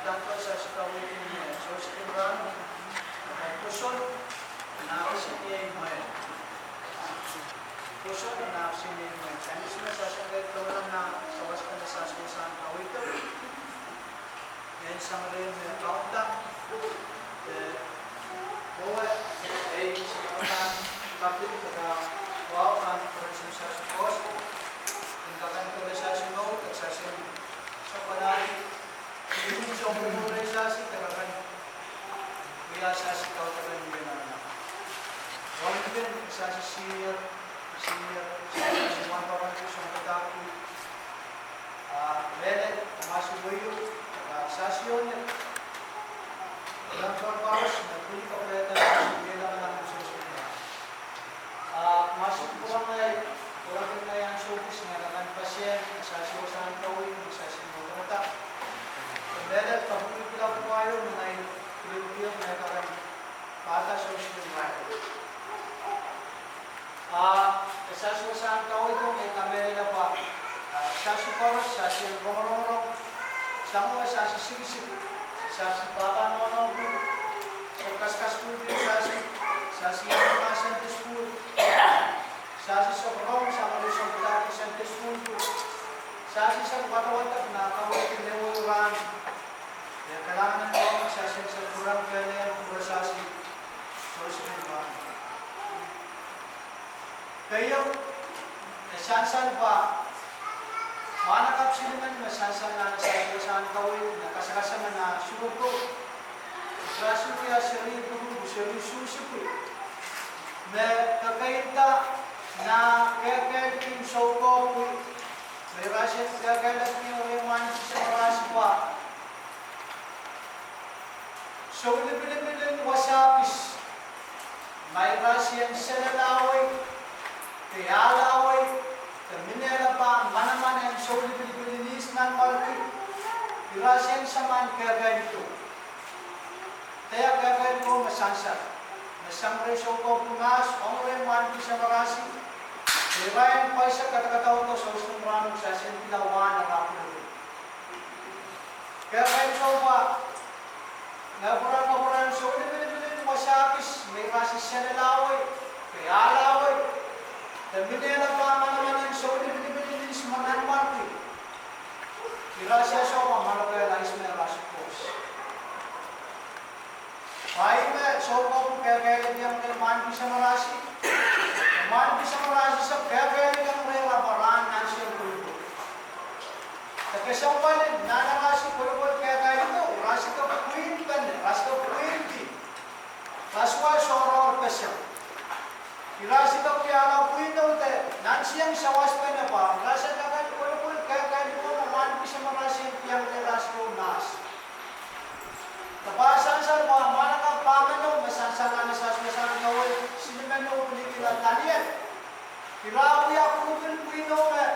dapat sa kawitin niya. So, sa Quran, kusod na siniyay mo yan. Kusod na siniyay mo yan. Chinese na sa siyang kawalan na sawas ka na sa siyang kawitin. Yan sa mga rin kaunta. Bawa, ay sa kaunta, kapit ka wow, ang person sa siyang yung kakan ko na sa siyang at sa siyang sa panari. Yung sa umulay sa siyang kakan kaya sa siyang kaunta yung binana. Wala din sa siyang mga papantos ang katako. Meron, masubuyo, sa siyang ilang pagparos, nagpuli ka pala tayo sa bilang ng susunod. Masuk po ang kurang na yung showbiz nga naman pasyen, masasiwa sa ang kawin, masasiwa sa mata. Meron, pagpuli pila po kayo, may pilipilip na karang bata sa susunod. Masasiwa sa ang kawin ko, may kamera na pa. Sasiparos, sasiyang romorong, sama sasisigisip, sasipatan mo sa kaskas po din sasiyang mga Sunday school, sasisobrong sa malusong dati Sunday school po, sasisang batawatag na kawin kinewuran, kailangan ng mga sasiyang sa kurang kaya yung kurasasi, sorry ba? Kayo, nasansan ba? Manakap sila man, masasan na sa saan kawin, nakasakasama na sugo. Rasu kaya sari guru, sari susi po. May kakayta na kaya kim soko po. May rasyat kaya yung reman sa marasi pa. So, libilin wasapis. May rasyat sa lalaway, kaya alaway, terminal pa, mana-mana yang so libilinis ng marami. Irasyan sa man kaya ito. Kaya kaya ko masansa. Nasamre so ko punas, onre man sa marasi. Ibayan pa sa katakataw ko sa usong ranong sa sintilawan na kapulo. Kaya ito ba, naburan so libilinis wasapis, may rasi sa lalaway, kaya alaway. Terminal pa mana-mana yang so libilinis manan marami. Irasya sa malagay na isme rasikos. Ay me so ko kaya yang man bisa marasi. Man bisa marasi sa kaya yang rela baran na siya grupo. Kasi wala nanarasi ko kaya ito rasi ka puwin kan, rasi ka puwin di. Raswa soror pesya. Irasi ka kaya na puwin daw te. Nansiyang sawas pa na pa. Rasa ka kan ko kaya ito man bisa marasi yang teras lunas. Tapasan sa mga manakang pamano, masasangan na sa sumasan gawin, sinimeno ulikilan talian. Kirawi ako puino me.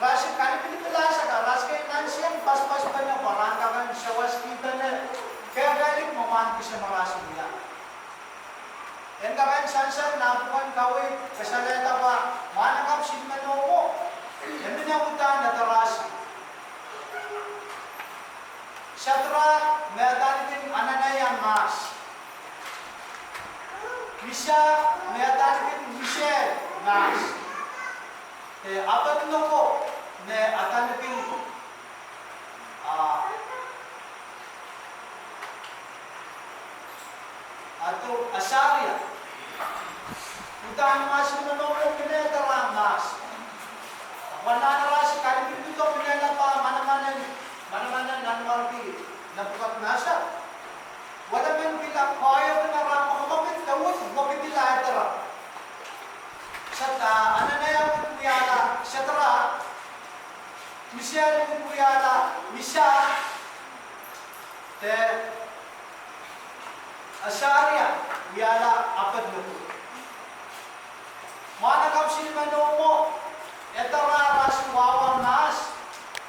Rasi kani pinipilasa ka, rasi kayo nansiyang pas-pas pa niya, parangka kan sawas kita na. Kaya galing maman bisa marasi niya. Yan ka kan sansan, napukan gawin, kasaleta pa, manakap sinimeno mo. Yan niya utaan na tarasi. Syatra meatanitin ananaya mas. Misha meatanitin Michel mas. Apat noko ne atanitin atau Asaria. Utaan mas na noko pinetara mas. Wala na rasi kali dito pinela pa mana-mana nanmarki nabukat nasa. Wala man bila kaya na ramo kumapit tawag bakit nila atara. Sata ananaya kuyala satra Michel kuyala Misha te Asaria kuyala apat luto. Manakap silmano mo etara rasuwawan nas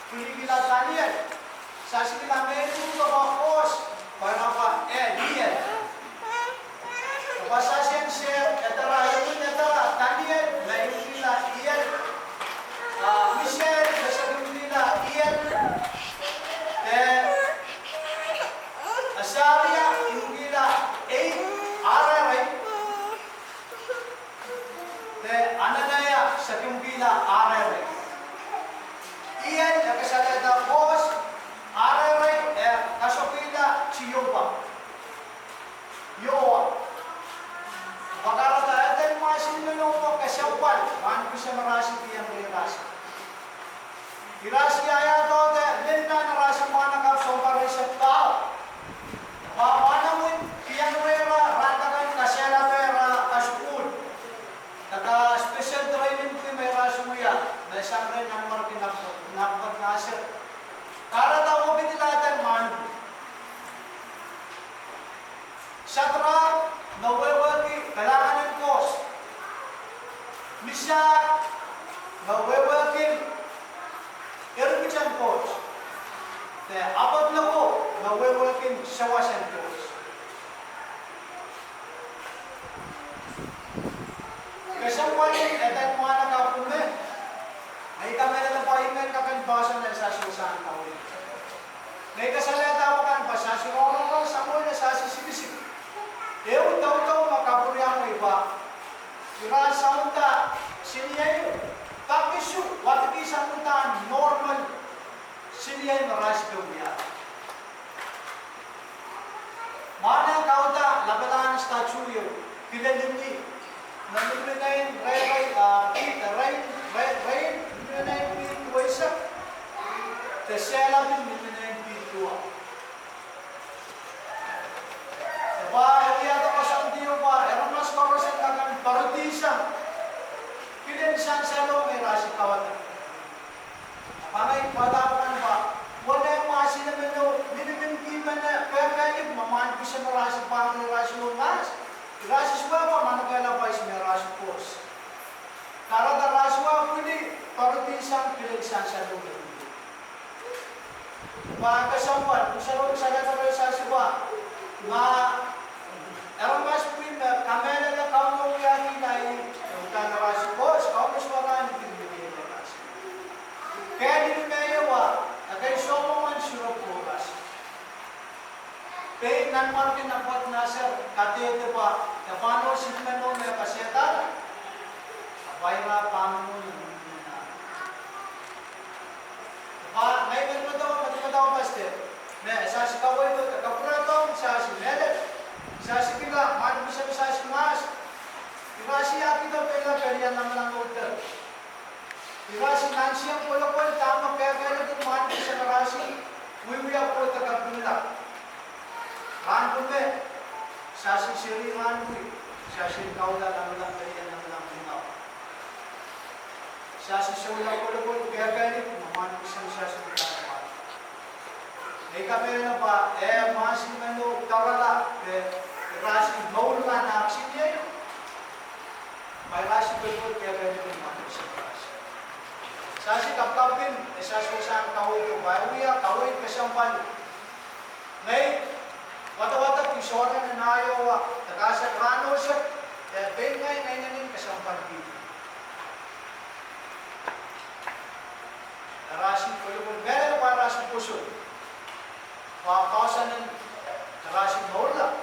kuligila talian. Sa sila medyo bakos para pa dia. Basa siya etara yun etara talian lain sila iyan. Michel basa nila iyan. Shadrach, nawawagi, kailangan ng Diyos. Meshach, nawawagi, irmijan Diyos. Abednego, nawawagi, shawasan Diyos. Kasampanin, etan mga nakapume, ay kami na napahingan kakanbasan na sa susan kawin. May kasalata mo kan basa si orang samoy na sa sisibisip. Ewan taw-taw makaburyang iba. Ira saunta siniyay takisu watiki samuntaan normal siniyay maras dunya. Mana kauta labalan statue yo kilalindi nanunayin rain pintuisa tesela bin nanunayin pintua. Ba lihat ako sa diyo ba eron mas korosen kagan parutisan kinensan sa lo may rasi kawatan. Pangay padapan ba wala yung masi naman no minimimkiman na kaya maman ko sa marasi pang rasi lumas. Rasi suwa managala pa is may rasi pos. Kara da rasi wa pwede parutisan kinensan sa lo. Ba kasampan kung sa lo sa suwa ma eron mas pwede kamera na kaunong yakin ay bukan rasi pos kau kesukaan pinili rasi. Kaya din mayawa agay somongan syurop bukas. Pay nan martin na pot nasir katete pa kapano sinmeno may kasetan bayra pamon na. Ba may daw paste. Me sa si kaway to kapratong sa si melet. Sa si pila man bisa sa si mas. Irasi api to pela kariyan naman ang order. Irasi nansi ang polo-polo tama kaya to man bisa rasi. Wiya po takapila. Ran pume sa si siri ran wi sa si kaula naman kariyan naman ang sa si sula polo-polo kaya man bisa sa si pila. Kami na ba masih menu tawala rasi maula na aksi niya. May rasi betul kaya ganito manusia rasi. Sa si kapkapin sa susang kawin ko bawiya kawin kasampan. May wata-wata pisora na nayawa tagasa grano siya bengay ngayon kasampan dito. Rasi pulupul meron pa rasi puso. Pausan ng rasi maula,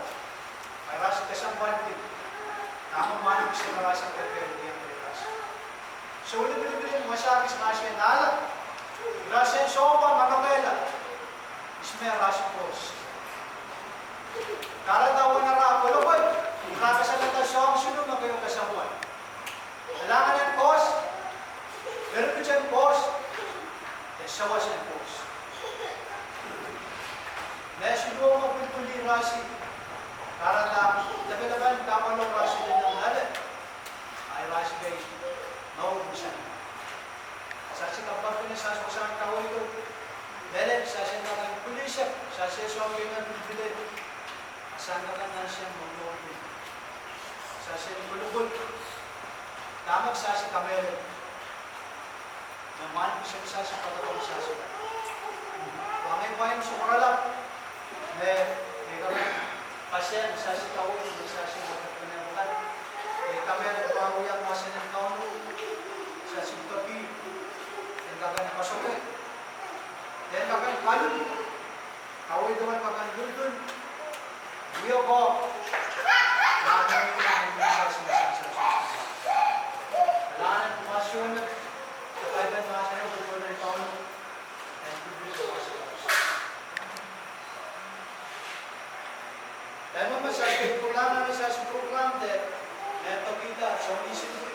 may rasi kasampan din. Tama manig sa rasi kaya ang rasi. So, ulit-ulit masakis rasi ang nala. Rasi ang sopa, manokela. Ismay rasi pos. Karatawa na rapo, lupad. Kakasalata siya ang sunod na kayong kasampan. Kailangan ng pos, meron ko dyan pos, sawas ng pos. Dahil siguro mapulpuli rasi, karata, laban-laban, kamalong rasi din ang nalan. Ay rasi kayo, maubusan. Sa sikapag ko na sa susang kawin ko, dahil sa sinakang pulisya, sa sesong yung bibilit, asanakan na siyang mamuhin. Sa sinipulubol, tamag sa si kamero, naman ko siya sa patawag sa sila. Wangay pa yung sukaralap, may kami pasyan sa si kawin, sa si magkakunabukan. Kami nagbago yung masa ng kaon sa si Topi, yung kagan pasokay. Yung kagan kalun, kawin naman kagan dun. Iyo ko, nagawin ko ang sa sinasasasya. Kailangan pumasyon at kapaiban masa ng buko ng kaon. Dahil mo sa program na sa program, ito kita, so isip